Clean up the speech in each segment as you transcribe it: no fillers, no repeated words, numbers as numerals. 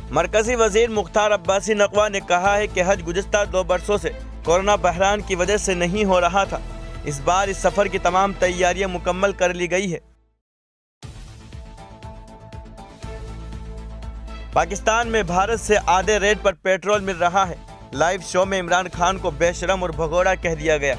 मरकजी वजीर मुख्तार अब्बासी नकवा ने कहा है कि हज गुज़िश्ता 2 बरसों से कोरोना बहरान की वजह से नहीं हो रहा था। इस बार इस सफ़र की तमाम तैयारियां मुकम्मल कर ली गई है। पाकिस्तान में भारत से आधे रेट पर पेट्रोल मिल रहा है। लाइव शो में इमरान खान को बेशरम और भगोड़ा कह दिया गया।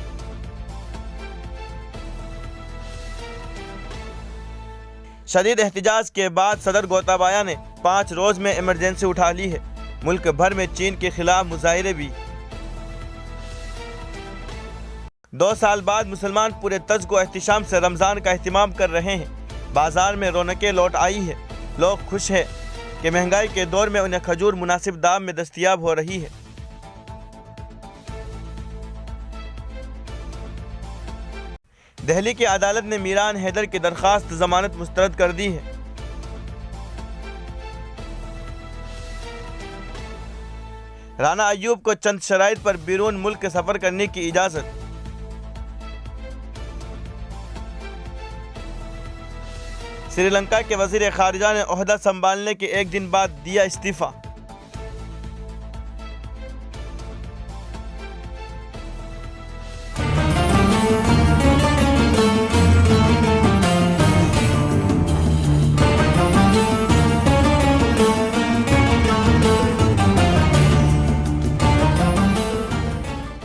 शदीद एहतिजाज के बाद सदर गोताबाया ने 5 रोज में इमरजेंसी उठा ली है। मुल्क भर में चीन के खिलाफ मुजाहिरे भी। 2 साल बाद मुसलमान पूरे तज को एहतिशाम से रमज़ान का एहतिमाम कर रहे हैं। बाजार में रौनकें लौट आई है। लोग खुश हैं कि महंगाई के दौर में उन्हें खजूर मुनासिब दाम में दस्तयाब हो रही है। दिल्ली की अदालत ने मीरान हैदर की दरखास्त जमानत मुस्तरद कर दी है। राना अय्यूब को चंद शराइत पर बैरून मुल्क सफर करने की इजाजत। श्रीलंका के वजीर खारिजा ने ओहदा संभालने के 1 दिन बाद दिया इस्तीफा।